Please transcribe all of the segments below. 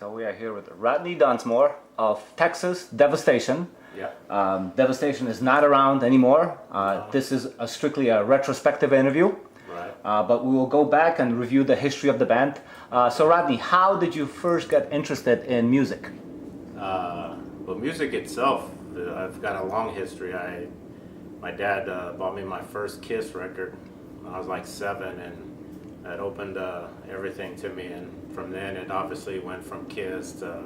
So we are here with Rodney Dunsmore of Texas Devastation. Yeah. Devastation is not around anymore. This is strictly a retrospective interview. Right. But we will go back and review the history of the band. So Rodney, how did you first get interested in music? Well, music itself, I've got a long history. My dad bought me my first Kiss record when I was like 7, and that opened everything to me. And from then, it obviously went from Kiss to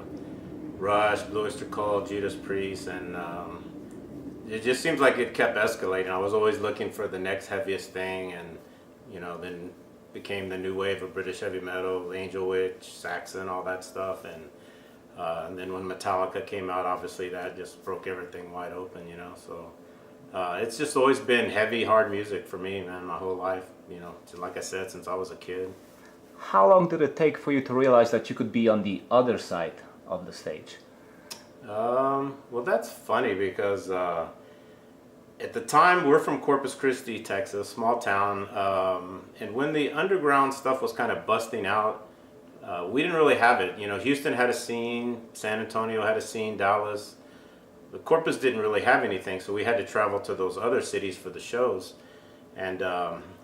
Rush, Blue Oyster Cult, Judas Priest, and it just seems like it kept escalating. I was always looking for the next heaviest thing, and then became the new wave of British heavy metal, Angel Witch, Saxon, all that stuff, and then when Metallica came out, obviously that just broke everything wide open, So it's just always been heavy, hard music for me, man, my whole life. Like I said, since I was a kid. How long did it take for you to realize that you could be on the other side of the stage? Well, that's funny because at the time, we're from Corpus Christi, Texas, small town, and when the underground stuff was kind of busting out, we didn't really have it. Houston had a scene, San Antonio had a scene, Dallas. The Corpus didn't really have anything, so we had to travel to those other cities for the shows. And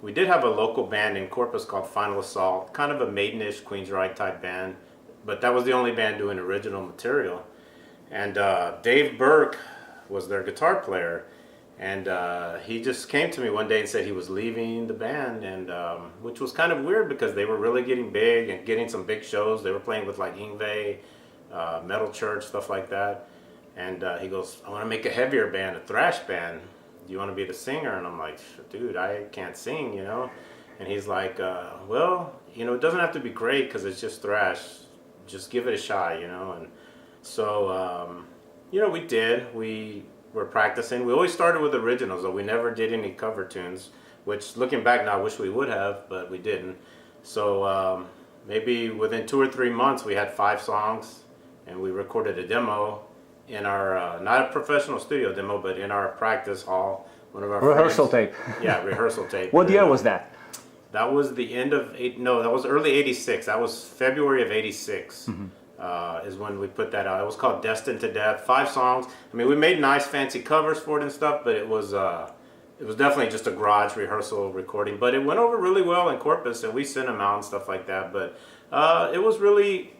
we did have a local band in Corpus called Final Assault, kind of a Maidenish, Queensryche type band, but that was the only band doing original material. And Dave Burke was their guitar player, and he just came to me one day and said he was leaving the band, and which was kind of weird because they were really getting big and getting some big shows. They were playing with like Yngwie, Metal Church, stuff like that. And he goes, I want to make a heavier band, a thrash band. Do you want to be the singer? And I'm like, dude, I can't sing, And he's like, well, it doesn't have to be great because it's just thrash. Just give it a shot, And so, we did. We were practicing. We always started with originals, though. We never did any cover tunes, which looking back now, I wish we would have, but we didn't. So maybe within 2 or 3 months, we had 5 songs, and we recorded a demo in our, not a professional studio demo, but in our practice hall. One of our rehearsal friends, tape. Yeah, rehearsal tape. What year was that? That was the end of, that was early 86. That was February of 86. Mm-hmm. Is when we put that out. It was called Destined to Death. 5 songs. I mean, we made nice fancy covers for it and stuff, but it was definitely just a garage rehearsal recording. But it went over really well in Corpus, and we sent them out and stuff like that. But it was really,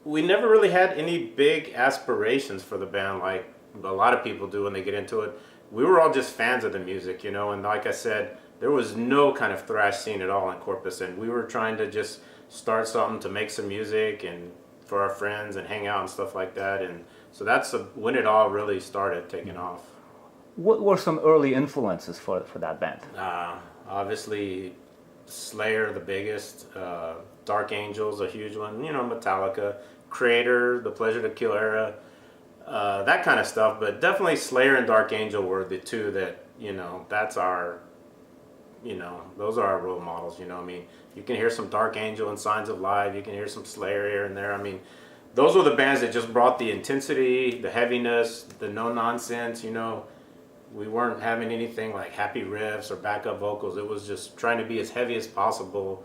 we never really had any big aspirations for the band like a lot of people do when they get into it. We were all just fans of the music, and like I said, there was no kind of thrash scene at all in Corpus, and we were trying to just start something to make some music and for our friends and hang out and stuff like that, and so that's when it all really started taking off. What were some early influences for that band? Obviously Slayer, the biggest, Dark Angels, a huge one, Metallica, Creator, The Pleasure to Kill era, that kind of stuff, but definitely Slayer and Dark Angel were the two that, that's our, those are our role models, I mean, you can hear some Dark Angel and Signs of Life, you can hear some Slayer here and there. I mean, those were the bands that just brought the intensity, the heaviness, the no-nonsense, We weren't having anything like happy riffs or backup vocals. It was just trying to be as heavy as possible,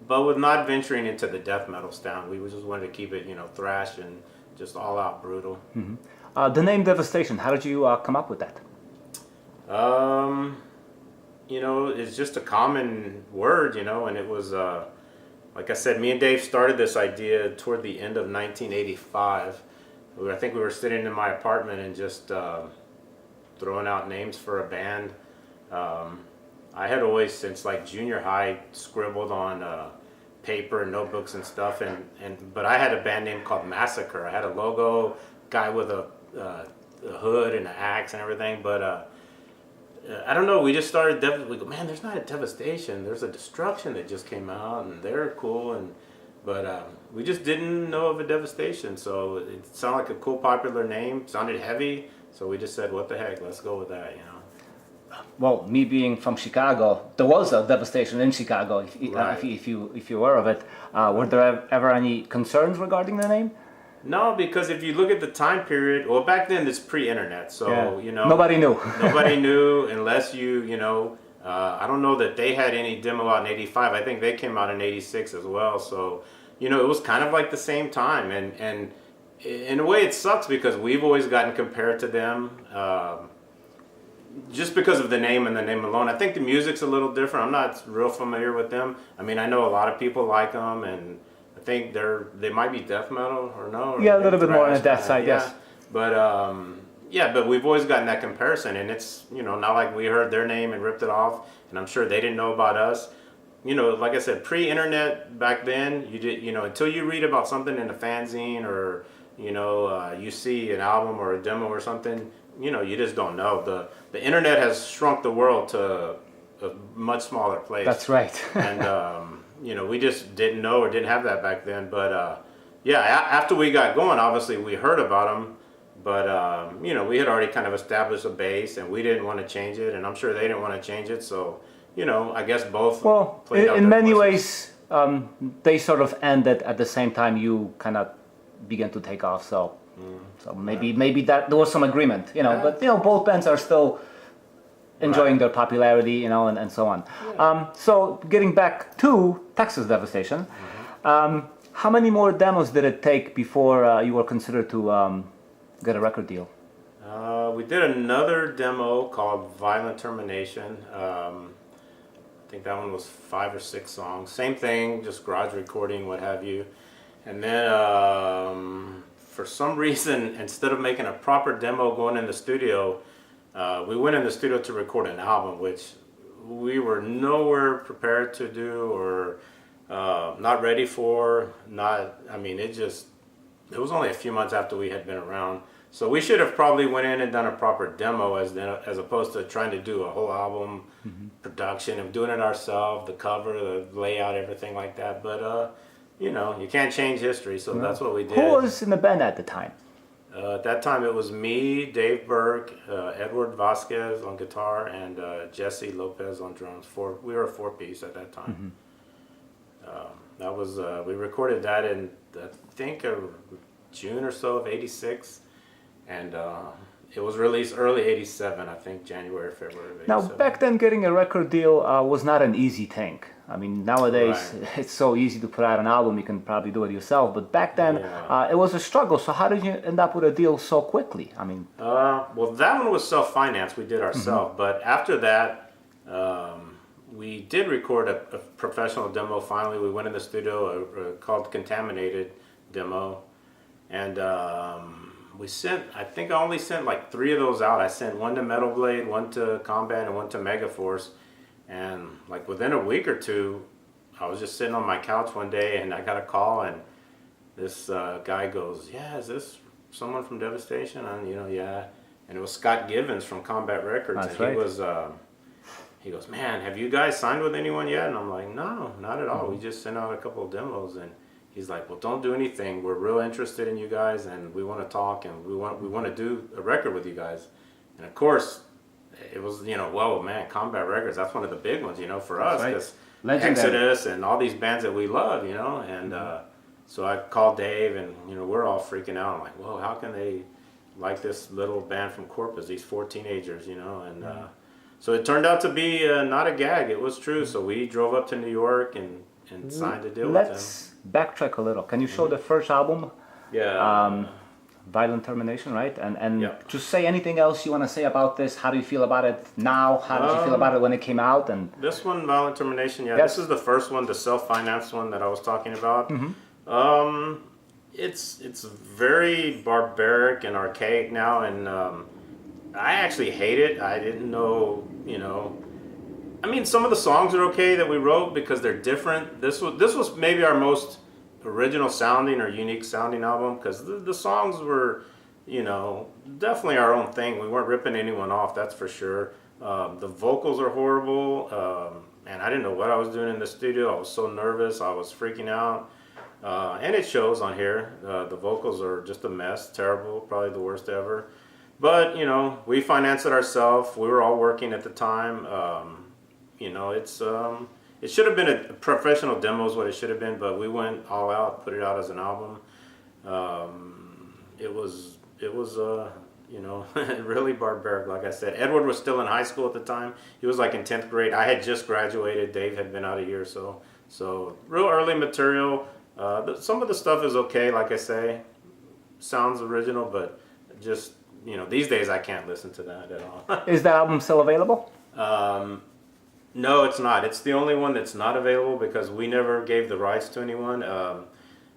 but with not venturing into the death metal sound. We just wanted to keep it, thrash and just all-out brutal. Mm-hmm. The name Devastation, how did you come up with that? It's just a common word, and it was, like I said, me and Dave started this idea toward the end of 1985. I think we were sitting in my apartment and just throwing out names for a band. I had always, since like junior high, scribbled on paper and notebooks and stuff, but I had a band name called Massacre. I had a logo, guy with a hood and an axe and everything, but I don't know, we just started, we go, man, there's not a Devastation, there's a Destruction that just came out, and they're cool, but we just didn't know of a Devastation, so it sounded like a cool, popular name, sounded heavy, so we just said, what the heck, let's go with that, Well, me being from Chicago, there was a Devastation in Chicago, if you were of it. Were there ever any concerns regarding the name? No, because if you look at the time period, well, back then it's pre-internet, so, nobody knew. Nobody knew unless I don't know that they had any demo out in 85. I think they came out in 86 as well, so, it was kind of like the same time, and in a way it sucks because we've always gotten compared to them. Just because of the name and the name alone. I think the music's a little different. I'm not real familiar with them. I mean, I know a lot of people like them, and I think they might be death metal or no. Yeah, a little bit more on the thrash death side, yes. But but we've always gotten that comparison, and it's not like we heard their name and ripped it off, and I'm sure they didn't know about us. Like I said, pre-internet back then, you did until you read about something in a fanzine or you see an album or a demo or something. You just don't know. The internet has shrunk the world to a much smaller place. That's right. And we just didn't know or didn't have that back then. But after we got going, obviously we heard about them. But we had already kind of established a base, and we didn't want to change it, and I'm sure they didn't want to change it. So I guess both. Well, played out in their many places. ways, they sort of ended at the same time you kind of began to take off. So. So maybe that there was some agreement, but both bands are still enjoying their popularity, and so on. Yeah. So getting back to Texas Devastation, how many more demos did it take before you were considered to get a record deal? We did another demo called Violent Termination. I think that one was 5 or 6 songs. Same thing, just garage recording, what have you. And then for some reason, instead of making a proper demo going in the studio, we went in the studio to record an album, which we were nowhere prepared to do or not ready for. It was only a few months after we had been around. So we should have probably went in and done a proper demo as opposed to trying to do a whole album production of doing it ourselves, the cover, the layout, everything like that. But you can't change history, so that's what we did. Who was in the band at the time? At that time, it was me, Dave Burke, Edward Vasquez on guitar, and Jesse Lopez on drums. We were a 4-piece at that time. That was we recorded that in I think June or so of '86, and it was released early '87. I think January, February of '87. Now, back then, getting a record deal was not an easy thing. I mean, nowadays it's so easy to put out an album, you can probably do it yourself. But back then, it was a struggle. So how did you end up with a deal so quickly? I mean, well, that one was self-financed. We did ourselves. But after that, we did record a professional demo. Finally, we went in the studio called Contaminated demo, and we sent. I think I only sent like 3 of those out. I sent one to Metal Blade, one to Combat, and one to Megaforce. And like within a week or two, I was just sitting on my couch one day, and I got a call, and this guy goes, "Yeah, is this someone from Devastation?" And yeah. And it was Scott Givens from Combat Records. That's and right. He goes, "Man, have you guys signed with anyone yet?" And I'm like, "No, not at all. We just sent out a couple of demos." And he's like, "Well, don't do anything. We're real interested in you guys, and we want to talk, and we want to do a record with you guys." And of course, it was, whoa, man, Combat Records, that's one of the big ones, for us, because Exodus and all these bands that we love, and so I called Dave, and, we're all freaking out. I'm like, whoa, how can they like this little band from Corpus, these 4 teenagers, and so it turned out to be not a gag, it was true. So we drove up to New York and signed a deal with them. Let's backtrack a little. Can you show the first album? Yeah. Violent Termination, right? And just say anything else you want to say about this. How do you feel about it now? How did you feel about it when it came out? And this one, Violent Termination, this is the first one, the self-financed one that I was talking about. It's very barbaric and archaic now, and I actually hate it. I didn't know, I mean, some of the songs are okay that we wrote because they're different. This was maybe our most original sounding or unique sounding album, because the songs were, definitely our own thing. We weren't ripping anyone off, that's for sure. The vocals are horrible, and I didn't know what I was doing in the studio. I was so nervous, I was freaking out, and it shows on here. The vocals are just a mess, terrible, probably the worst ever. But we financed it ourselves. We were all working at the time. It should have been a professional demo is what it should have been, but we went all out, put it out as an album. It was really barbaric, like I said. Edward was still in high school at the time. He was like in 10th grade. I had just graduated. Dave had been out a year or so. So real early material. Some of the stuff is okay, like I say, sounds original, but just, these days I can't listen to that at all. Is that album still available? No, it's not. It's the only one that's not available because we never gave the rights to anyone.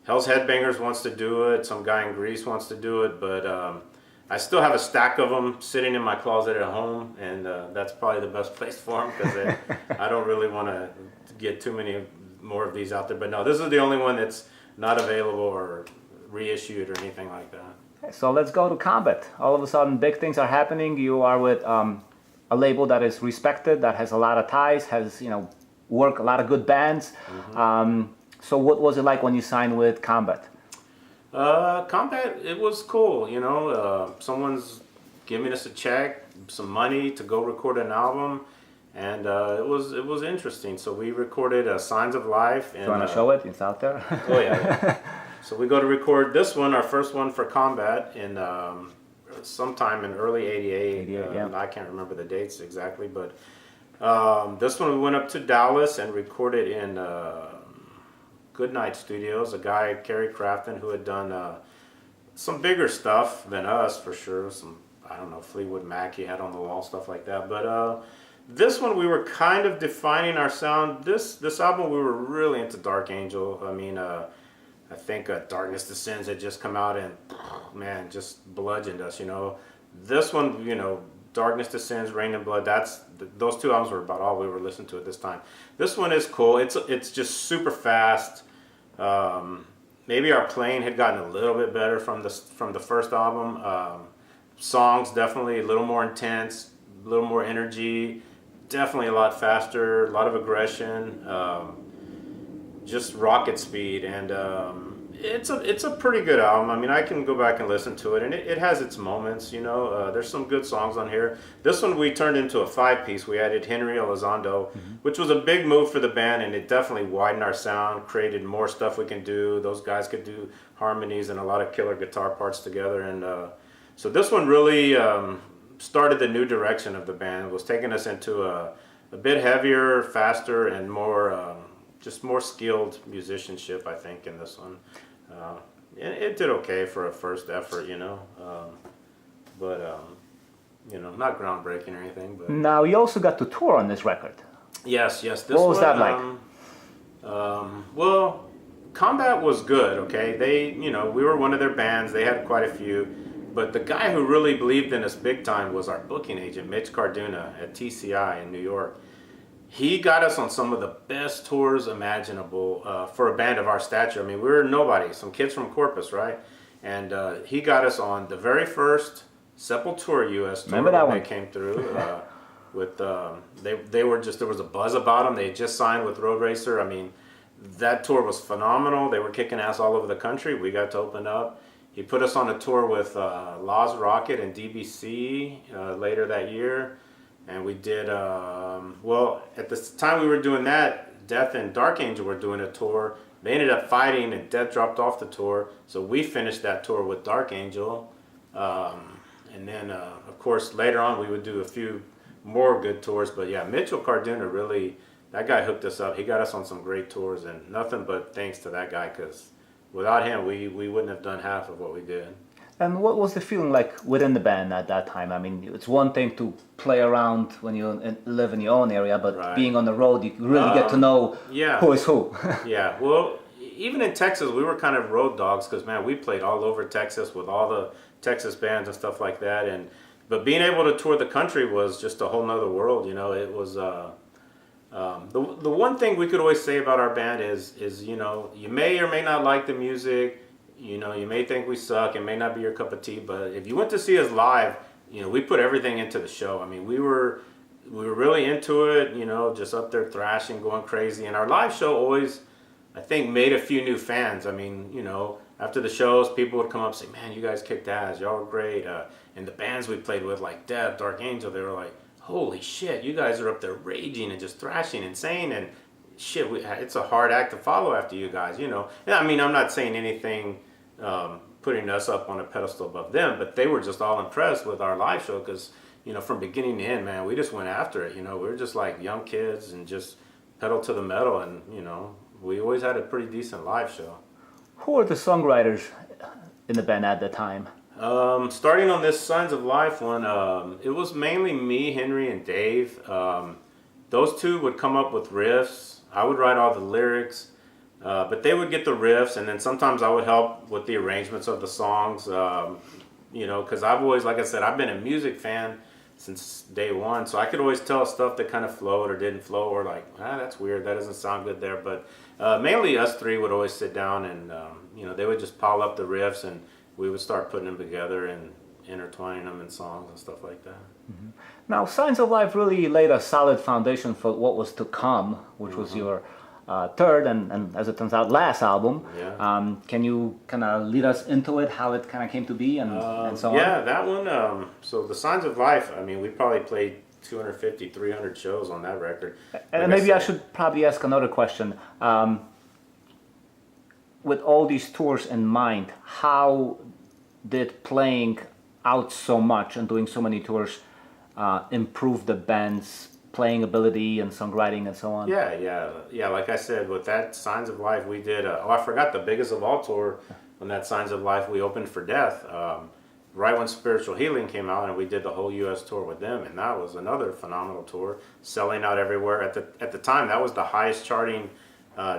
Hell's Headbangers wants to do it. Some guy in Greece wants to do it, but I still have a stack of them sitting in my closet at home, and that's probably the best place for them because I don't really want to get too many more of these out there. But no, this is the only one that's not available or reissued or anything like that. So let's go to Combat. All of a sudden, big things are happening. You are with a label that is respected, that has a lot of ties, has work a lot of good bands. So what was it like when you signed with Combat? Combat, it was cool. Someone's giving us a check, some money to go record an album, and it was interesting. So we recorded Signs of Life. And, Do you want to show it? It's out there. Oh yeah. So we go to record this one, our first one for Combat, in sometime in early '88. Yeah. I can't remember the dates exactly, but this one we went up to Dallas and recorded in Goodnight Studios. A guy, Kerry Crafton, who had done some bigger stuff than us for sure. Some, I don't know, Fleetwood Mac he had on the wall, stuff like that. But this one we were kind of defining our sound. This album we were really into Dark Angel. I mean, I think Darkness Descends had just come out and, man, just bludgeoned us, This one, Darkness Descends, Rain and Blood, those two albums were about all we were listening to at this time. This one is cool. It's just super fast. Maybe our playing had gotten a little bit better from the first album. Songs definitely a little more intense, a little more energy, definitely a lot faster, a lot of aggression. Just rocket speed, and it's a pretty good album. I mean, I can go back and listen to it, and it has its moments. There's some good songs on here. This one we turned into a 5-piece. We added Henry Elizondo, which was a big move for the band, and it definitely widened our sound, created more stuff we can do. Those guys could do harmonies and a lot of killer guitar parts together, and so this one really started the new direction of the band. It was taking us into a bit heavier, faster, and more. Just more skilled musicianship, I think, in this one. It did okay for a first effort, but not groundbreaking or anything. But Now, you also got to tour on this record. yes. This What was that like? Well, Combat was good. Okay, we were one of their bands. They had quite a few, but the guy who really believed in us big time was our booking agent, Mitch Carduna at TCI in New York. He got us on some of the best tours imaginable for a band of our stature. I mean, we were nobody, some kids from Corpus, right? And he got us on the very first Sepultura US tour. Remember that when one? they came through. They were just, there was a buzz about them. They had just signed with Road Racer. I mean, that tour was phenomenal. They were kicking ass all over the country. We got to open up. He put us on a tour with Laws Rocket and DBC later that year. And we did, at the time we were doing that, Death and Dark Angel were doing a tour. They ended up fighting and Death dropped off the tour. So we finished that tour with Dark Angel. And then, of course, later on we would do a few more good tours. But yeah, Mitchell Carduna really, that guy hooked us up. He got us on some great tours, and nothing but thanks to that guy, because without him, we wouldn't have done half of what we did. And what was the feeling like within the band at that time? I mean, it's one thing to play around when you live in your own area, but Right. being on the road, you really get to know who is who. Yeah, well, even in Texas, we were kind of road dogs because, man, we played all over Texas with all the Texas bands and stuff like that. But being able to tour the country was just a whole nother world, It was the one thing we could always say about our band is you may or may not like the music. You may think we suck. It may not be your cup of tea, but if you went to see us live, we put everything into the show. I mean, we were really into it, just up there thrashing, going crazy. And our live show always, I think, made a few new fans. I mean, after the shows, people would come up and say, man, you guys kicked ass. Y'all were great. And the bands we played with, like Death, Dark Angel, they were like, holy shit, you guys are up there raging and just thrashing, insane. And shit, it's a hard act to follow after you guys, And I mean, I'm not saying anything putting us up on a pedestal above them, but they were just all impressed with our live show because, from beginning to end, man, we just went after it. We were just like young kids and just pedal to the metal, and, we always had a pretty decent live show. Who were the songwriters in the band at the time? Starting on this Signs of Life one, it was mainly me, Henry, and Dave. Those two would come up with riffs. I would write all the lyrics, but they would get the riffs, and then sometimes I would help with the arrangements of the songs. Because I've always, like I said, I've been a music fan since day one, so I could always tell stuff that kind of flowed or didn't flow, or like, that's weird, that doesn't sound good there. But mainly us three would always sit down and they would just pile up the riffs, and we would start putting them together and intertwining them in songs and stuff like that. Mm-hmm. Now, Signs of Life really laid a solid foundation for what was to come, which was your third and, as it turns out, last album. Yeah. Can you kind of lead us into it, how it kind of came to be and so on? Yeah, that one, so the Signs of Life, I mean, we probably played 250, 300 shows on that record. And maybe I should probably ask another question. With all these tours in mind, how did playing out so much and doing so many tours improve the band's playing ability and songwriting and so on? Yeah. Like I said, with that Signs of Life, we did. I forgot the biggest of all tour. On that Signs of Life, we opened for Death. Right when Spiritual Healing came out, and we did the whole U.S. tour with them, and that was another phenomenal tour, selling out everywhere. At the time, that was the highest charting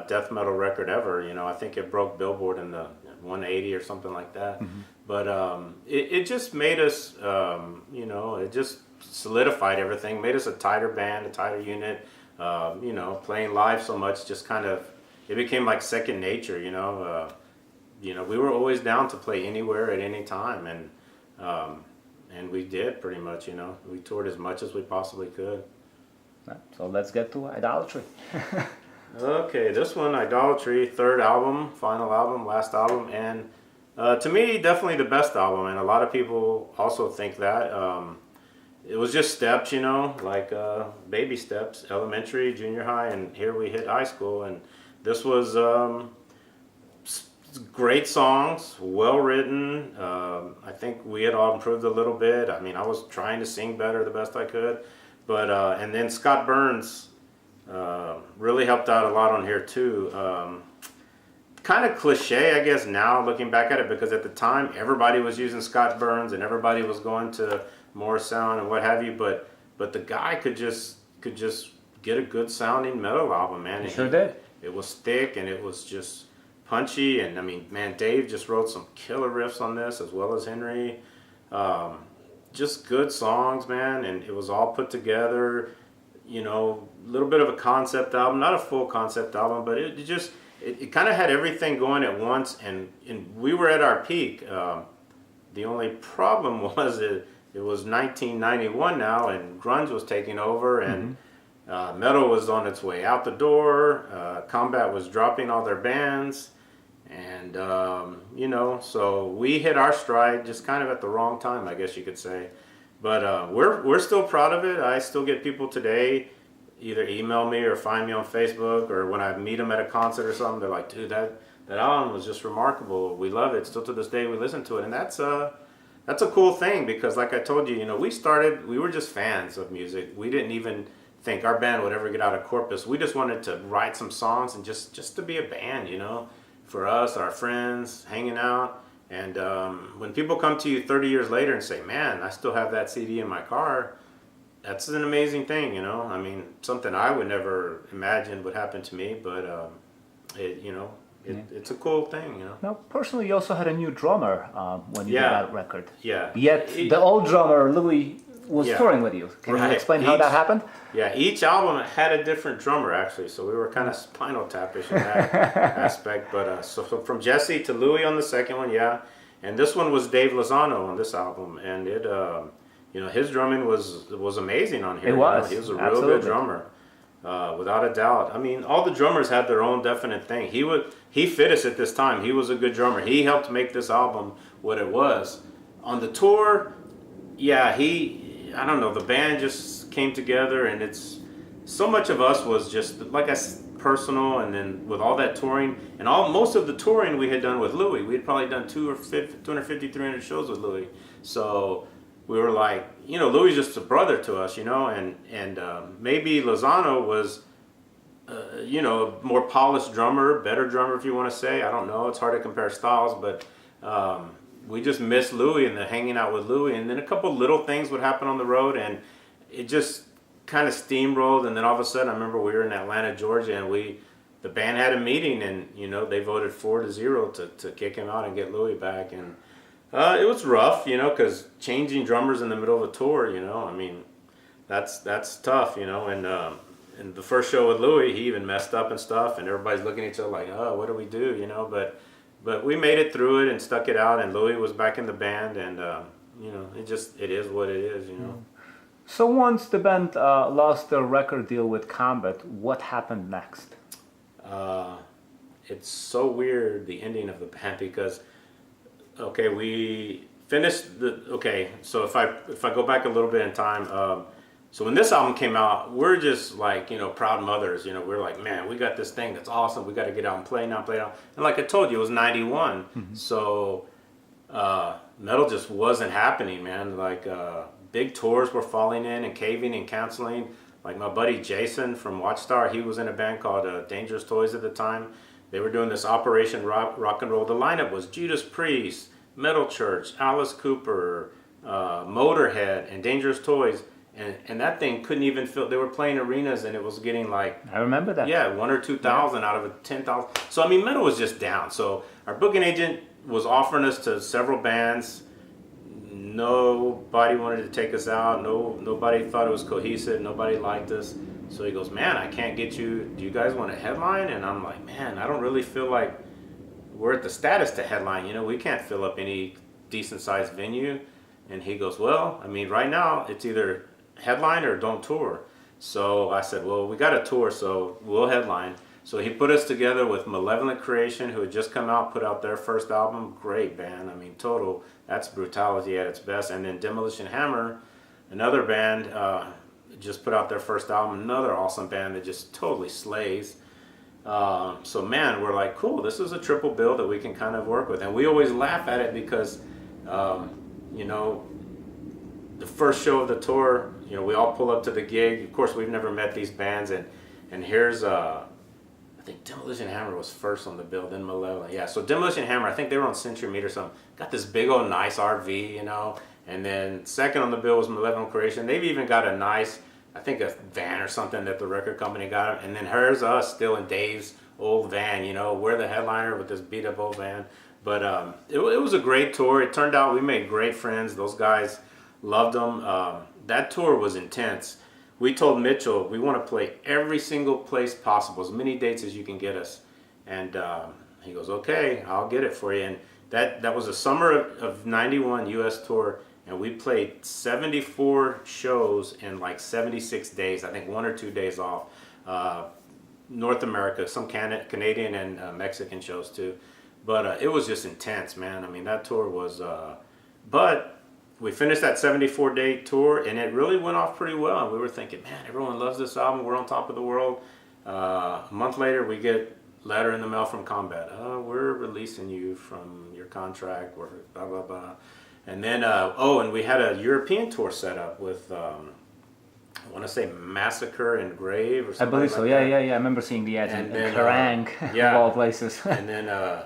death metal record ever. I think it broke Billboard in the 180 or something like that. Mm-hmm. But it just made us, it just solidified everything, made us a tighter band, a tighter unit. Playing live so much, just kind of, it became like second nature. We were always down to play anywhere at any time, and we did pretty much. We toured as much as we possibly could. So let's get to Idolatry. Okay, this one, Idolatry, third album, final album, last album, and to me, definitely the best album, and a lot of people also think that. It was just steps, like baby steps, elementary, junior high, and here we hit high school, and this was great songs, well written. I think we had all improved a little bit. I mean, I was trying to sing better the best I could, but and then Scott Burns really helped out a lot on here too. Kind of cliche, I guess, now looking back at it, because at the time everybody was using Scott Burns and everybody was going to more sound and what have you, but the guy could just get a good sounding metal album, man. He sure did. It was thick and it was just punchy, and I mean, man, Dave just wrote some killer riffs on this, as well as Henry. Just good songs, man, and it was all put together. A little bit of a concept album, not a full concept album, but it kind of had everything going at once, and we were at our peak. The only problem was it was 1991 now, and grunge was taking over, and metal was on its way out the door. Combat was dropping all their bands, and so we hit our stride just kind of at the wrong time, I guess you could say. But we're still proud of it. I still get people today either email me or find me on Facebook, or when I meet them at a concert or something, they're like, dude, that album was just remarkable. We love it. Still to this day we listen to it, and that's a cool thing, because like I told you, we were just fans of music. We didn't even think our band would ever get out of Corpus. We just wanted to write some songs and just to be a band, for us, our friends, hanging out. And when people come to you 30 years later and say, man, I still have that CD in my car, that's an amazing thing, I mean, something I would never imagine would happen to me, but it's a cool thing, Now, personally, you also had a new drummer when you did that record. Yeah. Yet the old drummer, Louis, was touring with you. Can you explain how that happened? Yeah, each album had a different drummer, actually, so we were kind of Spinal Tap-ish in that aspect. But so from Jesse to Louis on the second one, and this one was Dave Lozano on this album, and it, his drumming was amazing on here. It was. He was a real good drummer, without a doubt. I mean, all the drummers had their own definite thing. He fit us at this time. He was a good drummer. He helped make this album what it was. On the tour, I don't know, the band just came together, and it's so much of us was just like personal, and then with all that touring and most of the touring we had done with Louis. We had probably done 250, 300 shows with Louis. So we were like, Louis is just a brother to us, and maybe Lozano was you know, a more polished drummer, better drummer if you want to say. I don't know. It's hard to compare styles, but we just missed Louis and the hanging out with Louis. And then a couple little things would happen on the road, and it just kind of steamrolled. And then all of a sudden, I remember we were in Atlanta, Georgia, and the band had a meeting, and you know, they voted 4-0 to kick him out and get Louis back. And it was rough, you know, because changing drummers in the middle of a tour, you know, I mean, that's tough, you know. And the first show with Louis, he even messed up and stuff, and everybody's looking at each other like, oh, what do we do, you know? But we made it through it and stuck it out, and Louis was back in the band, and you know, it is what it is, you know. So once the band lost their record deal with Combat, what happened next? It's so weird, the ending of the band, because okay, we finished so if I go back a little bit in time, so when this album came out, we're just like, you know, proud mothers, you know, we're like, man, we got this thing that's awesome, we got to get out and play now. And like I told you, it was 91, so metal just wasn't happening, man. Like big tours were falling in and caving and canceling. Like my buddy Jason from Watchstar, he was in a band called Dangerous Toys at the time. They were doing this Operation Rock and Roll. The lineup was Judas Priest, Metal Church, Alice Cooper, Motorhead, and Dangerous Toys. And that thing couldn't even fill. They were playing arenas, and it was getting like, I remember that. Yeah, 1,000 or 2,000 out of 10,000. So I mean, metal was just down. So our booking agent was offering us to several bands. Nobody wanted to take us out. Nobody thought it was cohesive. Nobody liked us. So he goes, man, I can't get you. Do you guys want a headline? And I'm like, man, I don't really feel like we're at the status to headline. You know, we can't fill up any decent sized venue. And he goes, well, I mean, right now it's either headline or don't tour. So I said, well, we got a tour, so we'll headline. So he put us together with Malevolent Creation, who had just come out, put out their first album. Great band. I mean, total, that's brutality at its best. And then Demolition Hammer, another band, just put out their first album. Another awesome band that just totally slays. So man, we're like, cool, this is a triple bill that we can kind of work with. And we always laugh at it because, you know, the first show of the tour, you know, we all pull up to the gig. Of course, we've never met these bands, and here's I think Demolition Hammer was first on the bill, then Malevolent. Yeah, so Demolition Hammer, I think they were on Century Meat or something. Got this big old nice RV, you know, and then second on the bill was Malevolent Creation. They've even got a nice, I think a van or something that the record company got, and then here's us still in Dave's old van, you know, we're the headliner with this beat up old van. But it was a great tour. It turned out we made great friends. Those guys loved them. That tour was intense. We told Mitchell we want to play every single place possible, as many dates as you can get us. And he goes, okay, I'll get it for you. And that was the summer of 91 U.S. tour, and we played 74 shows in like 76 days. I think 1 or 2 days off. North America, some Canadian and Mexican shows too. But it was just intense, man. I mean, that tour was... but we finished that 74-day tour, and it really went off pretty well. And we were thinking, man, everyone loves this album. We're on top of the world. A month later, we get letter in the mail from Combat. We're releasing you from your contract. We're blah, blah, blah. And then, and we had a European tour set up with, I want to say Massacre and Grave or something. I believe so. Yeah. I remember seeing the ads in Kerrang, of all places. And then...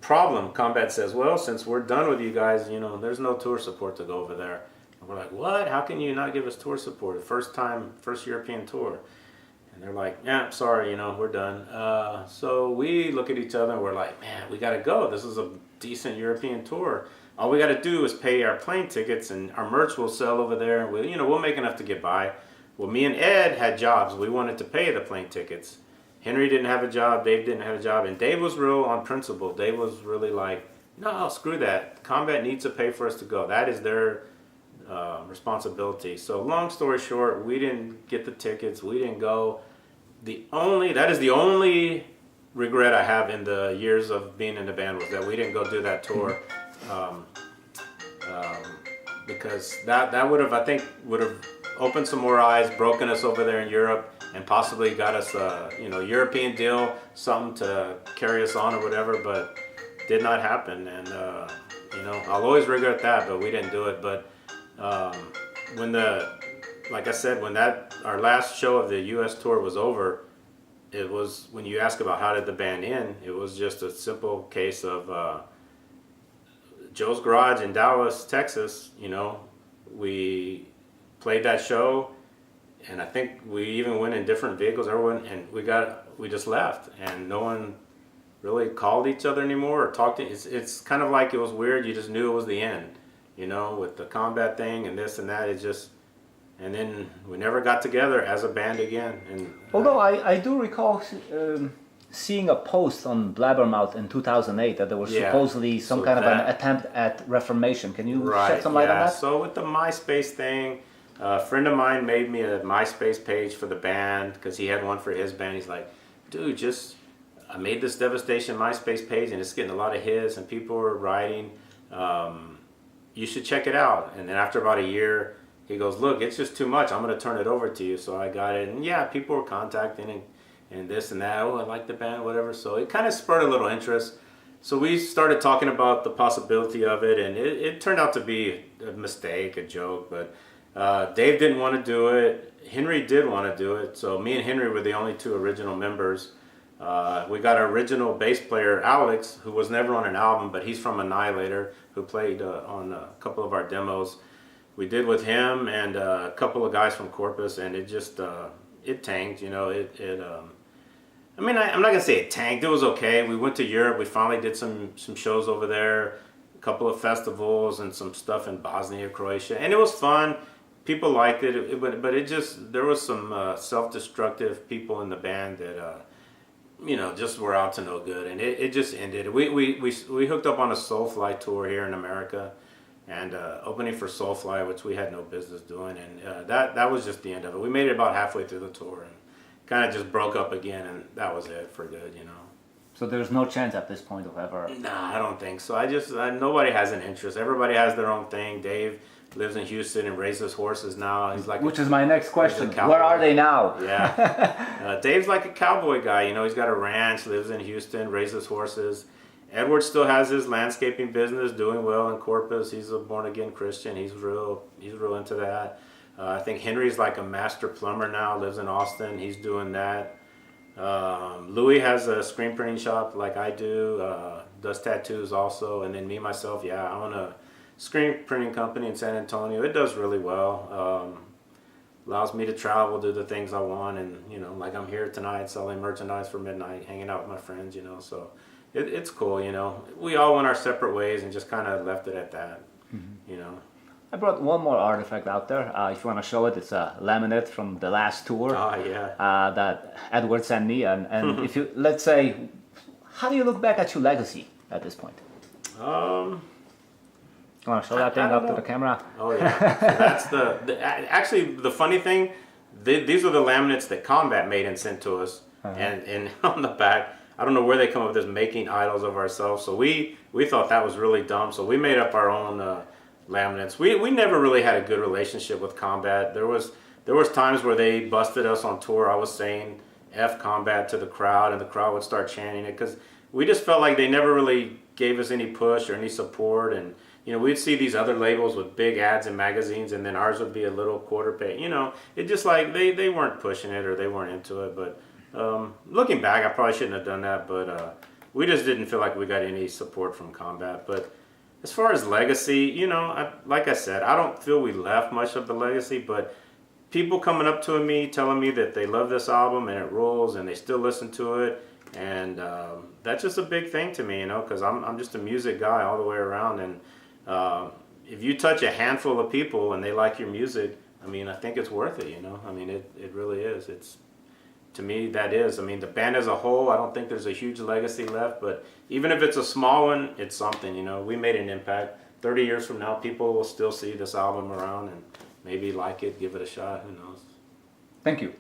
problem, Combat says, well, since we're done with you guys, you know, there's no tour support to go over there. And we're like, what? How can you not give us tour support? First European tour. And they're like, yeah, sorry, you know, we're done. So we look at each other and we're like, man, we got to go. This is a decent European tour. All we got to do is pay our plane tickets, and our merch will sell over there. And we'll make enough to get by. Well, me and Ed had jobs. We wanted to pay the plane tickets. Henry didn't have a job, Dave didn't have a job, and Dave was real on principle. Dave was really like, no, screw that. Combat needs to pay for us to go. That is their responsibility. So long story short, we didn't get the tickets, we didn't go. That is the only regret I have in the years of being in the band, was that we didn't go do that tour. Because that would have, I think, opened some more eyes, broken us over there in Europe, and possibly got us a European deal, something to carry us on or whatever, but did not happen. And I'll always regret that, but we didn't do it. But like I said, when our last show of the U.S. tour was over, it was, when you ask about how did the band end, it was just a simple case of Joe's Garage in Dallas, Texas. We played that show, and I think we even went in different vehicles. Everyone, and we just left, and no one really called each other anymore or talked. It's kind of like it was weird. You just knew it was the end, with the combat thing and this and that. And then we never got together as a band again. And although I do recall seeing a post on Blabbermouth in 2008 that there was supposedly some kind of an attempt at reformation. Can you shed some light on that? So with the MySpace thing, a friend of mine made me a MySpace page for the band because he had one for his band. He's like, dude, I made this Devastation MySpace page and it's getting a lot of hits and people are writing. You should check it out. And then after about a year, he goes, look, it's just too much. I'm going to turn it over to you. So I got it. And people were contacting and this and that. Oh, I like the band, whatever. So it kind of spurred a little interest. So we started talking about the possibility of it. And it turned out to be a mistake, a joke. But Dave didn't want to do it. Henry did want to do it. So me and Henry were the only two original members. We got our original bass player, Alex, who was never on an album, but he's from Annihilator, who played on a couple of our demos. We did with him and a couple of guys from Corpus, and it just it tanked. I'm not gonna say it tanked. It was okay. We went to Europe. We finally did some shows over there, a couple of festivals, and some stuff in Bosnia, Croatia, and it was fun. People liked it, but it just, there was some self-destructive people in the band that just were out to no good, and it just ended. We hooked up on a Soulfly tour here in America. And opening for Soulfly, which we had no business doing, and that was just the end of it. We made it about halfway through the tour, and kind of just broke up again, and that was it for good, So there's no chance at this point of ever. Nah, I don't think so. Nobody has an interest. Everybody has their own thing. Dave lives in Houston and raises horses now. He's like, which is my next question. Where are they now? Yeah, Dave's like a cowboy guy. He's got a ranch, lives in Houston, raises horses. Edward still has his landscaping business, doing well in Corpus. He's a born-again Christian. He's real into that. I think Henry's like a master plumber now, lives in Austin. He's doing that. Louis has a screen printing shop like I do, does tattoos also. And then me, myself, I own a screen printing company in San Antonio. It does really well. Allows me to travel, do the things I want. And, like I'm here tonight selling merchandise for midnight, hanging out with my friends, so... It's cool, We all went our separate ways and just kind of left it at that, I brought one more artifact out there. If you want to show it, it's a laminate from the last tour. That Edward sent me. And if you, let's say, how do you look back at your legacy at this point? You want to show that thing up to the camera? Oh, yeah. So that's actually, the funny thing, these are the laminates that Combat made and sent to us. And on the back, I don't know where they come up with this making idols of ourselves. So we thought that was really dumb. So we made up our own laminates. We never really had a good relationship with Combat. There was times where they busted us on tour. I was saying F Combat to the crowd, and the crowd would start chanting it because we just felt like they never really gave us any push or any support. And we'd see these other labels with big ads in magazines, and then ours would be a little quarter page. It just like they weren't pushing it or they weren't into it. But looking back, I probably shouldn't have done that, but we just didn't feel like we got any support from Combat. But as far as legacy, like I said, I don't feel we left much of the legacy, but people coming up to me telling me that they love this album and it rules and they still listen to it, and that's just a big thing to me, because I'm just a music guy all the way around, and if you touch a handful of people and they like your music, I think it's worth it, it really is. To me, that is. The band as a whole, I don't think there's a huge legacy left, but even if it's a small one, it's something, We made an impact. 30 years from now, people will still see this album around and maybe like it, give it a shot, who knows. Thank you.